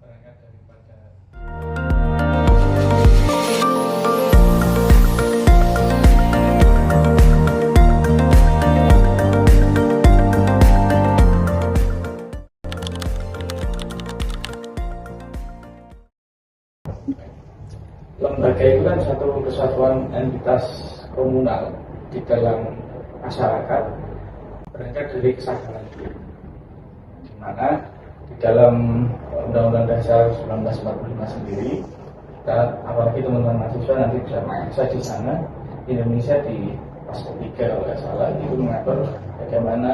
berangkat daripada lembaga itu kan satu kesatuan entitas komunal di dalam masyarakat, berangkat dari kesadaran diri, di mana di dalam Undang-Undang Dasar 1945 sendiri, kita, apalagi teman-teman mahasiswa nanti bisa mengakses di sana, Indonesia di pasal 3 kalau tidak salah itu mengatur bagaimana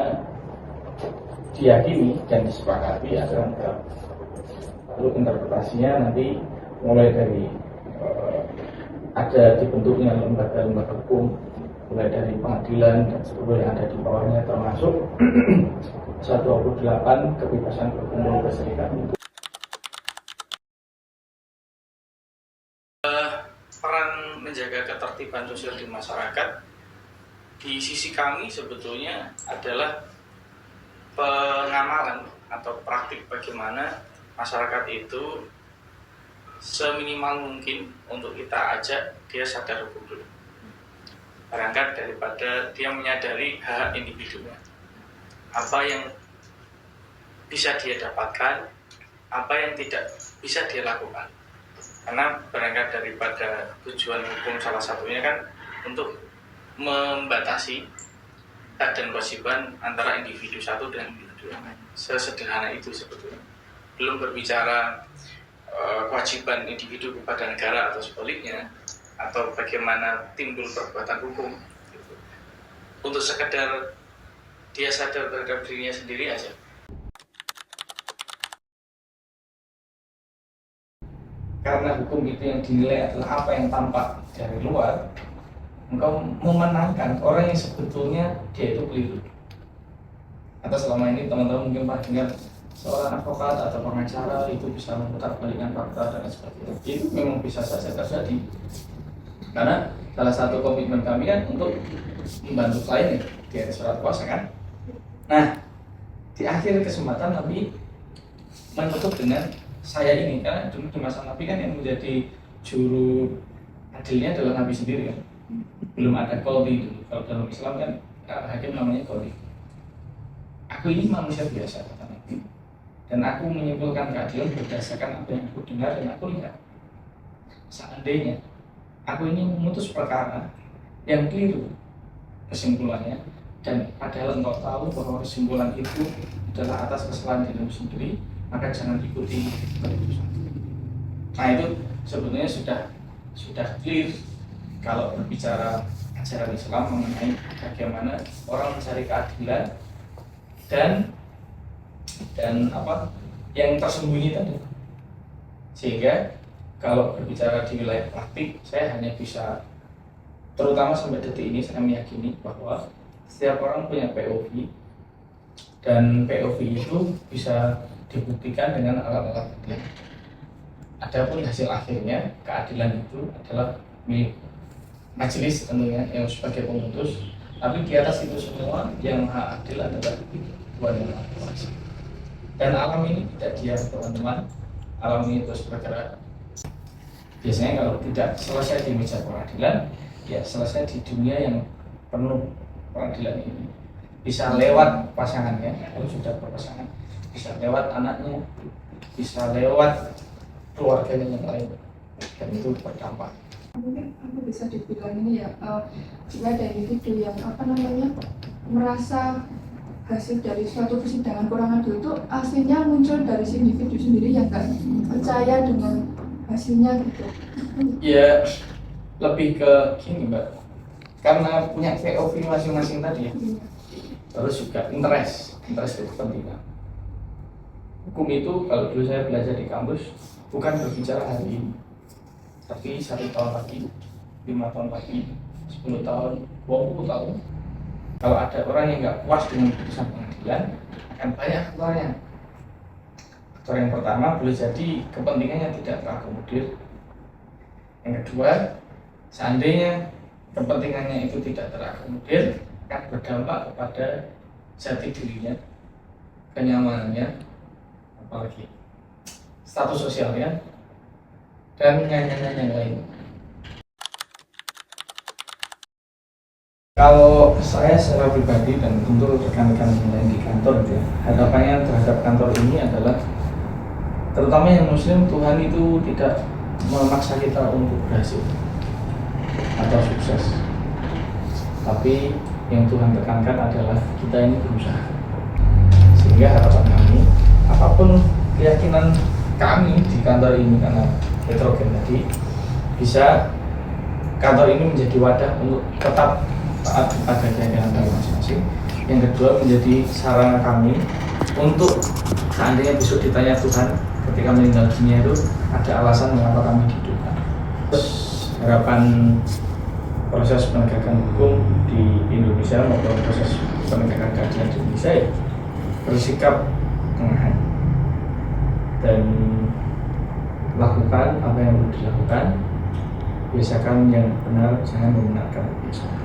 diyakini dan disepakati aturan negara. Lalu interpretasinya nanti mulai dari ada dibentuknya lembaga-lembaga hukum, mulai dari pengadilan dan seluruh yang ada di bawahnya, termasuk 128 kebebasan berkumpul berserikat. Peran menjaga ketertiban sosial di masyarakat di sisi kami sebetulnya adalah pengamalan atau praktik bagaimana masyarakat itu seminimal mungkin untuk kita ajak dia sadar hukum dulu, berangkat daripada dia menyadari hak individunya, apa yang bisa dia dapatkan, apa yang tidak bisa dia lakukan. Karena berangkat daripada tujuan hukum salah satunya kan untuk membatasi hak dan kewajiban antara individu satu dan individu yang lain. Sesederhana itu sebetulnya. Belum berbicara kewajiban individu kepada negara atau sebaliknya, atau bagaimana timbul perbuatan hukum gitu. Untuk sekedar dia sadar terhadap dirinya sendiri aja. Karena hukum itu yang dinilai adalah apa yang tampak dari luar, engkau memenangkan orang yang sebetulnya dia itu keliru. Atau selama ini teman-teman mungkin pernah dengar seorang advokat atau pengacara itu bisa memutarbalikkan fakta dan sebagainya. Itu memang bisa saja terjadi. Karena salah satu komitmen kami kan untuk membantu klien di atas surat kuasa kan. Nah, di akhir kesempatan Nabi menutup dengan saya ini, karena dulu di masa Nabi kan yang menjadi juru adilnya adalah Nabi sendiri kan. Belum ada qadhi dulu. Kalau dalam Islam kan hakim namanya qadhi. Aku ini manusia biasa kata Nabi, dan aku menyimpulkan keadilan berdasarkan apa yang aku dengar dan aku lihat. Seandainya aku ini memutus perkara yang keliru kesimpulannya, dan padahal engkau tahu bahwa kesimpulan itu adalah atas kesalahan dirimu sendiri, maka jangan ikuti keputusan. Nah itu sebetulnya sudah clear kalau berbicara ajaran Islam mengenai bagaimana orang mencari keadilan dan apa yang tersembunyi tadi. Sehingga kalau berbicara di wilayah praktik, saya hanya bisa, terutama sampai detik ini saya meyakini bahwa setiap orang punya POV, dan POV itu bisa dibuktikan dengan alat-alat bukti. Adapun hasil akhirnya keadilan itu adalah milik majelis tentunya yang sebagai pemutus, tapi di atas itu semua yang hak adil adalah Tuhan yang Maha Kuasa. Dan alam ini tidak diam teman-teman, alam ini terus bergerak. Biasanya kalau tidak selesai di meja peradilan, ya selesai di dunia yang penuh peradilan ini. Bisa lewat pasangannya, kalau sudah berpasangan, bisa lewat anaknya, bisa lewat keluarganya yang lain, dan itu berdampak. Mungkin aku bisa dibilang ini ya, jika ada individu yang merasa hasil dari suatu persidangan kurang adil itu aslinya muncul dari si individu sendiri yang nggak percaya dengan hasilnya gitu. Ya lebih ke gini Mbak, karena punya POV masing-masing tadi ya. Terus juga interest itu kepentingan. Hukum itu kalau dulu saya belajar di kampus bukan berbicara hari ini, tapi 1 tahun lagi, 5 tahun lagi, 10 tahun, 20 tahun. Kalau ada orang yang nggak puas dengan putusan pengadilan, akan banyak faktornya. Faktor yang pertama boleh jadi kepentingannya tidak terakomodir. Yang kedua, seandainya kepentingannya itu tidak terakomodir, akan berdampak kepada jati dirinya, kenyamanannya, apalagi status sosialnya, dan yang lain. Kalau saya secara pribadi dan tentu rekan-rekan yang lain di kantor gitu ya, harapannya terhadap kantor ini adalah terutama yang muslim, Tuhan itu tidak memaksa kita untuk berhasil atau sukses, tapi yang Tuhan tekankan adalah kita ini berusaha. Sehingga harapan kami, apapun keyakinan kami di kantor ini, karena heterogen tadi, bisa kantor ini menjadi wadah untuk tetap taat pada keyakinan kami masing-masing. Yang kedua, menjadi sarana kami untuk seandainya besok ditanya Tuhan ketika meninggal dunia itu ada alasan mengapa kami dihidupkan. Terus harapan proses penegakan hukum di Indonesia maupun proses penegakan keadilan di Indonesia ya, bersikap tengahan dan lakukan apa yang perlu dilakukan, biasakan yang benar, jangan membenarkan kebiasaan.